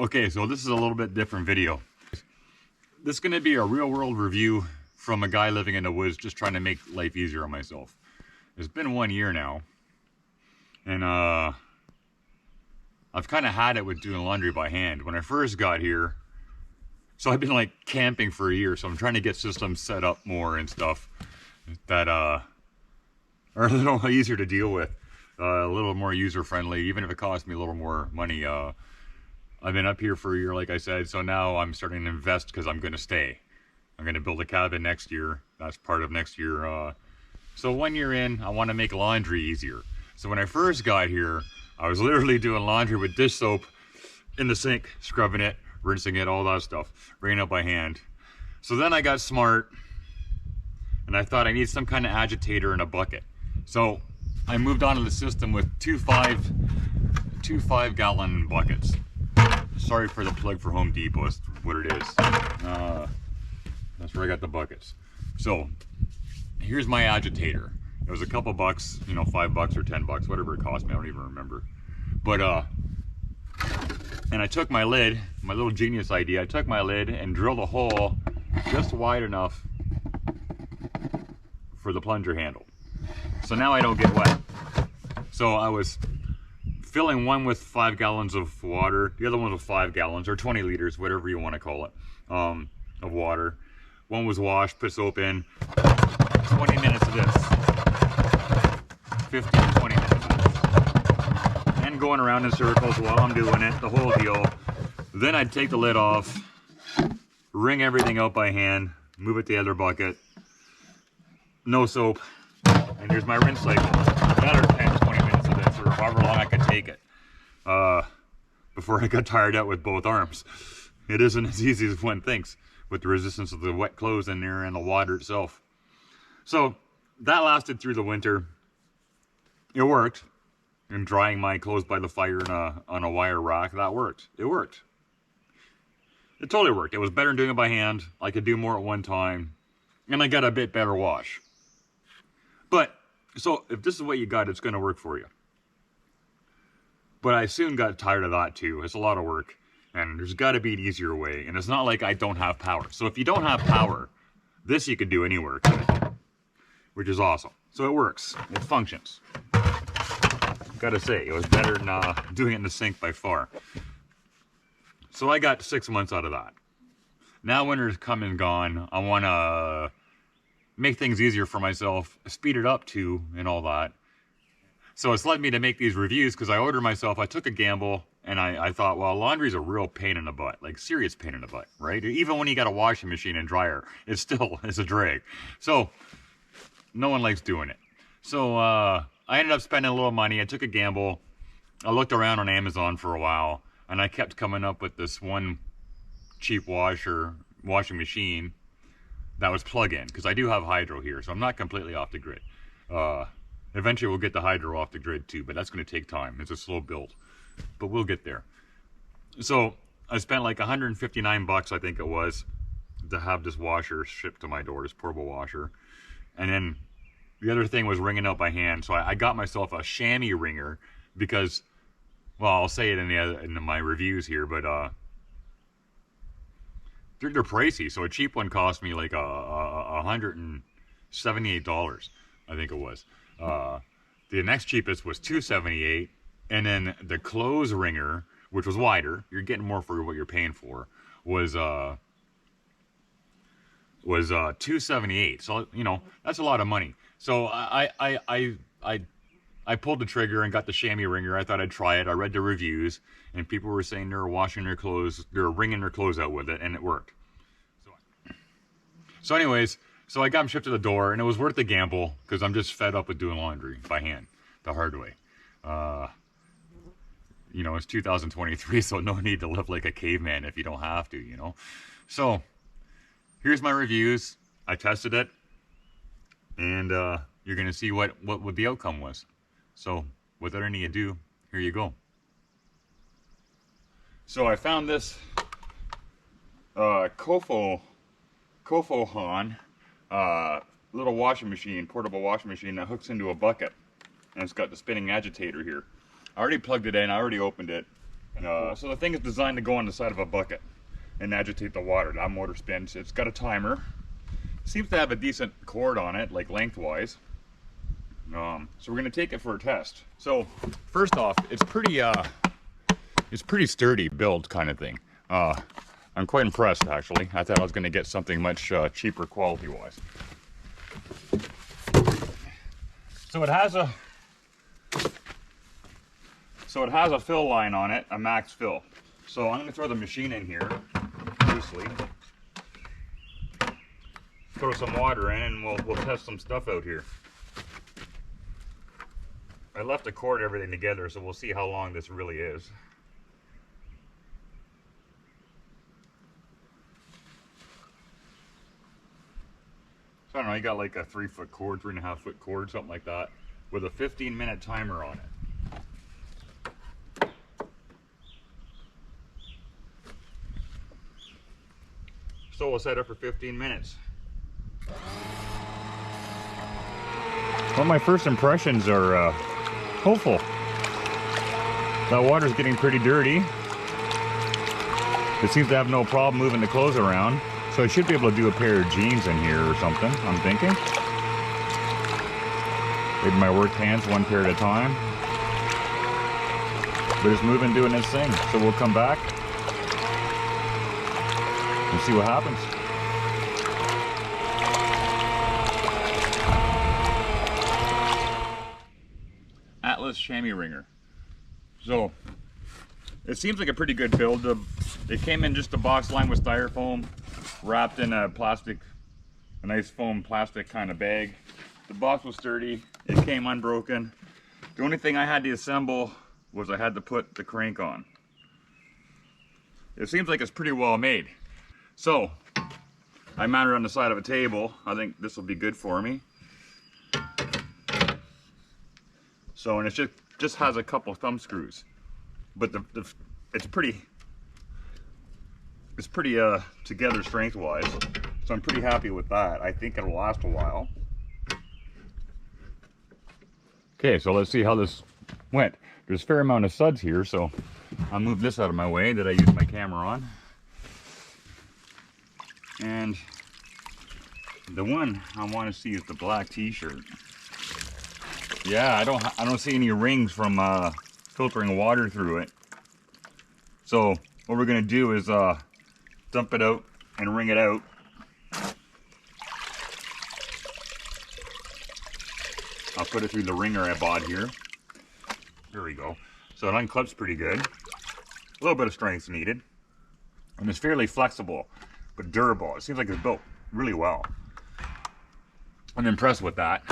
Okay, so this is a little bit different video. This is going to be a real world review from a guy living in the woods just trying to make life easier on myself. It's been 1 year now, and I've kind of had it with doing laundry by hand. When I first got here, so I've been like camping for a year, so I'm trying to get systems set up more and stuff that are a little easier to deal with, a little more user friendly, even if it costs me a little more money. I've been up here for a year, like I said, so now I'm starting to invest because I'm going to stay. I'm going to build a cabin next year. That's part of next year. So 1 year in, I want to make laundry easier. So when I first got here, I was literally doing laundry with dish soap in the sink, scrubbing it, rinsing it, all that stuff, bringing it up by hand. So then I got smart, and I thought I need some kind of agitator and a bucket. So I moved on to the system with two 5-gallon buckets. Sorry for the plug for Home Depot, that's what it is. That's where I got the buckets. So here's my agitator. It was a couple bucks, you know, $5 or $10, whatever it cost me, I don't even remember. But and I took my lid, my little genius idea, I took my lid and drilled a hole just wide enough for the plunger handle. So now I don't get wet. So I was filling one with 5 gallons of water, the other one with 5 gallons, or 20 liters, whatever you want to call it, of water. One was washed, put soap in, 20 minutes of this, 15 to 20 minutes of this. And going around in circles while I'm doing it, the whole deal. Then I'd take the lid off, wring everything out by hand, move it to the other bucket, no soap, and here's my rinse cycle. Another 10, 20 minutes of this, or however long I could take it, before I got tired out with both arms. It isn't as easy as one thinks, with the resistance of the wet clothes in there and the water itself. So that lasted through the winter. It worked. And drying my clothes by the fire on a wire rack, that worked. It worked. It totally worked. It was better than doing it by hand. I could do more at one time, and I got a bit better wash. But so if this is what you got, it's going to work for you. But I soon got tired of that too. It's a lot of work, and there's got to be an easier way. And it's not like I don't have power. So if you don't have power, this you can do anywhere, which is awesome. So it works. It functions. Gotta say, it was better than doing it in the sink by far. So I got 6 months out of that. Now winter's come and gone. I want to make things easier for myself, speed it up too, and all that. So it's led me to make these reviews because I ordered myself, I took a gamble, and I thought, well, laundry's a real pain in the butt, like serious pain in the butt, right? Even when you got a washing machine and dryer, it's a drag. So no one likes doing it. So I ended up spending a little money. I took a gamble. I looked around on Amazon for a while, and I kept coming up with this one cheap washing machine that was plug-in, because I do have hydro here, so I'm not completely off the grid. Eventually we'll get the hydro off the grid too, but that's going to take time. It's a slow build, but we'll get there. So I spent like 159 bucks, I think it was, to have this washer shipped to my door, this portable washer. And then the other thing was wringing out by hand. So I got myself a shammy wringer because, well, I'll say it in my reviews here, but they're pricey. So a cheap one cost me like $178, I think it was. The next cheapest was $278, and then the clothes wringer, which was wider, you're getting more for what you're paying for, was $278. So you know that's a lot of money. So I pulled the trigger and got the shammy wringer. I thought I'd try it. I read the reviews, and people were saying they were washing their clothes, they were wringing their clothes out with it, and it worked. So anyways, so I got them shipped to the door, and it was worth the gamble because I'm just fed up with doing laundry by hand the hard way. You know, it's 2023, so no need to live like a caveman if you don't have to, you know. So here's my reviews. I tested it, and you're gonna see what the outcome was. So without any ado, here you go. So I found this Fokohon little washing machine, portable washing machine that hooks into a bucket, and it's got the spinning agitator here. I already plugged it in, I already opened it. So the thing is designed to go on the side of a bucket and agitate the water. That motor spins. It's got a timer. Seems to have a decent cord on it, like lengthwise. So we're gonna take it for a test. So first off, it's pretty sturdy build kind of thing. I'm quite impressed actually. I thought I was gonna get something much cheaper quality wise. So it has a fill line on it, a max fill. So I'm gonna throw the machine in here loosely. Throw some water in and we'll test some stuff out here. I left to cord everything together, so we'll see how long this really is. So I don't know, you got like a 3-foot cord, 3.5-foot cord, something like that, with a 15-minute timer on it. So we'll set it for 15 minutes. Well, my first impressions are hopeful. That water's getting pretty dirty. It seems to have no problem moving the clothes around. So I should be able to do a pair of jeans in here or something, I'm thinking. Maybe my work hands one pair at a time. But it's moving, doing its thing. So we'll come back and see what happens. Atlas chamois wringer. So it seems like a pretty good build. It came in just a box lined with styrofoam, wrapped in a nice foam plastic kind of bag. The box was sturdy. It came unbroken. The only thing I had to assemble was I had to put the crank on. It seems like it's pretty well made. So I mounted it on the side of a table. I think this will be good for me. So, and it just has a couple thumb screws, but it's pretty together strength wise. So I'm pretty happy with that. I think it'll last a while. Okay, so let's see how this went. There's a fair amount of suds here, so I'll move this out of my way that I use my camera on. And the one I want to see is the black t-shirt. Yeah, I don't see any rings from filtering water through it. So what we're gonna do is dump it out and wring it out. I'll put it through the wringer I bought here. There we go. So it unclips pretty good. A little bit of strength needed. And it's fairly flexible, but durable. It seems like it's built really well. I'm impressed with that.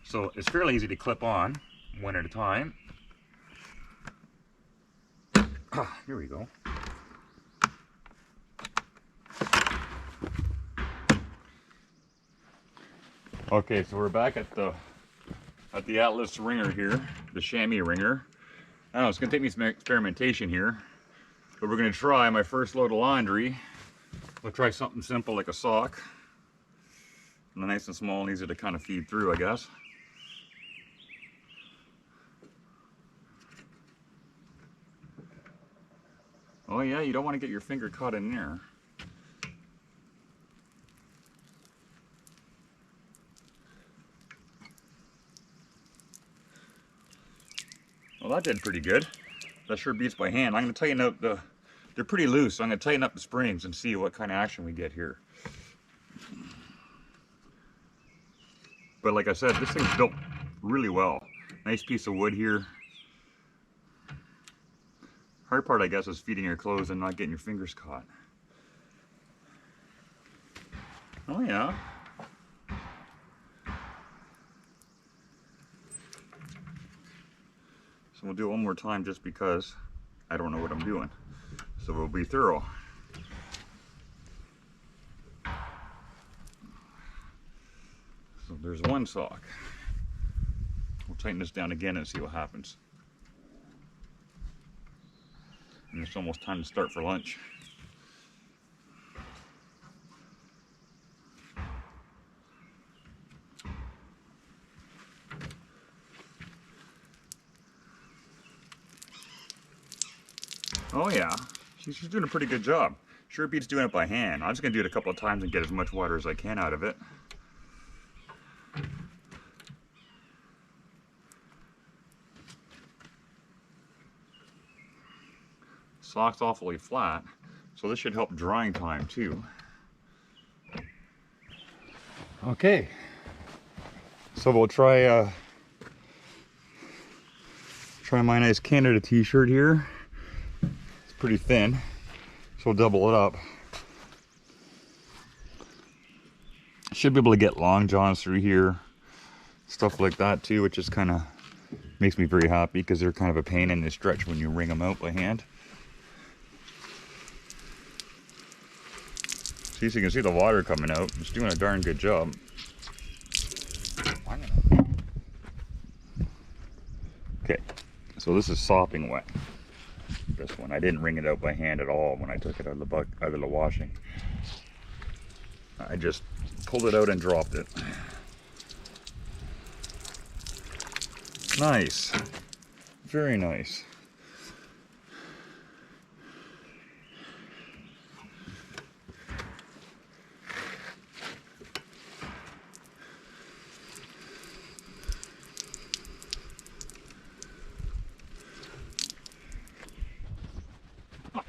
So it's fairly easy to clip on one at a time. Here we go. Okay, so we're back at the Atlas wringer here, the chamois wringer. I don't know, it's gonna take me some experimentation here, but we're gonna try my first load of laundry. We'll try something simple like a sock. Nice and small and easy to kind of feed through, I guess. Oh yeah, you don't want to get your finger caught in there. Well, that did pretty good. That sure beats by hand. I'm going to tighten up they're pretty loose, so I'm going to tighten up the springs and see what kind of action we get here. But like I said, this thing's built really well. Nice piece of wood here. Hard part, I guess, is feeding your clothes and not getting your fingers caught. Oh yeah. So we'll do it one more time just because I don't know what I'm doing. So we'll be thorough. So there's one sock. We'll tighten this down again and see what happens. And it's almost time to start for lunch. Oh yeah, she's doing a pretty good job. Sure beats doing it by hand. I'm just gonna do it a couple of times and get as much water as I can out of it. Sock's awfully flat, so this should help drying time too. Okay, so we'll try my nice Canada t-shirt here. It's pretty thin, so we'll double it up. Should be able to get long johns through here, stuff like that too, which just kind of makes me very happy because they're kind of a pain in the stretch when you wring them out by hand. See, so you can see the water coming out. It's doing a darn good job. Okay, so this is sopping wet. This one, I didn't wring it out by hand at all when I took it out of the washing. I just pulled it out and dropped it. Nice, very nice.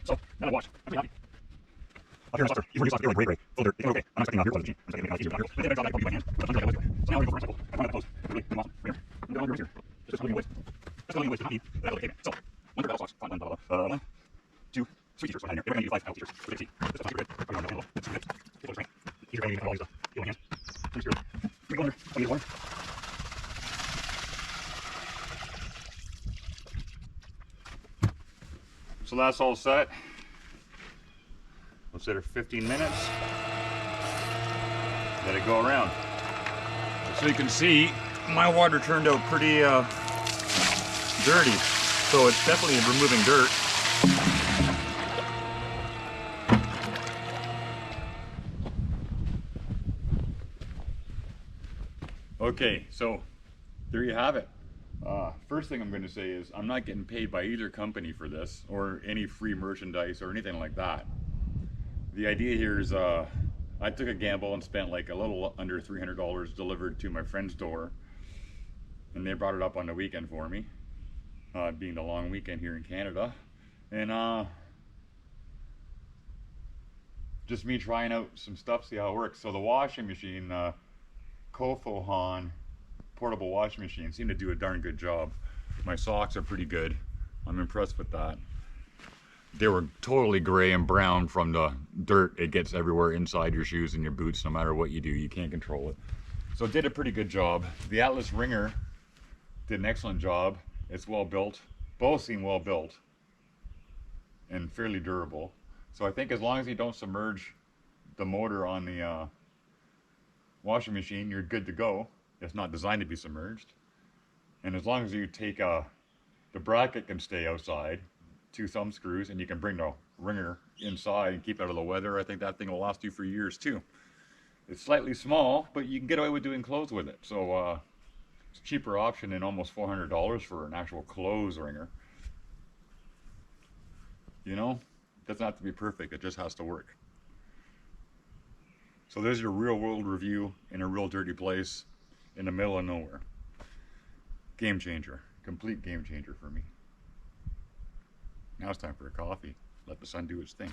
So, now I wash. I'm pretty happy. Up here in the saucer, even when you sauce, you're like gray. Full dirt. It's okay. I'm not expecting out here close the machine. I'm expecting it to be easier. But then I job I probably by hand. But sometimes I always do it. So now we're going to go for a cycle. I found that close. It's really awesome. Right here. I'm going to here. Just a million ways. Just a million ways to happy that I will get So, one pair of socks. One, blah, blah, blah. 1, 2, 3 t-shirts. One in here. We're going to use 5 t-shirts. We're going to see. This stuff's super good. Probably on the handle. It's super good. It's super strength. Easier going to use all these stuff. You want hands. Pretty screw. We go under. I need water. So that's all set. Let's set her 15 minutes. Let it go around. So you can see, my water turned out pretty dirty. So it's definitely removing dirt. Okay, so there you have it. First thing I'm going to say is I'm not getting paid by either company for this or any free merchandise or anything like that. The idea here is I took a gamble and spent like a little under $300 delivered to my friend's door, and they brought it up on the weekend for me, being the long weekend here in Canada, and just me trying out some stuff, see how it works. So the washing machine, Fokohon portable washing machine, seemed to do a darn good job. My socks are pretty good. I'm impressed with that. They were totally gray and brown from the dirt. It gets everywhere inside your shoes and your boots. No matter what you do, you can't control it. So it did a pretty good job. The Atlas wringer did an excellent job. It's well built. Both seem well built and fairly durable. So I think as long as you don't submerge the motor on the washing machine, you're good to go. It's not designed to be submerged. And as long as you take the bracket can stay outside, 2 thumb screws, and you can bring the wringer inside and keep out of the weather, I think that thing will last you for years too. It's slightly small, but you can get away with doing clothes with it. So it's a cheaper option than almost $400 for an actual clothes wringer. You know, it doesn't have to be perfect, it just has to work. So there's your real world review in a real dirty place in the middle of nowhere. Game changer, complete game changer for me. Now it's time for a coffee. Let the sun do its thing.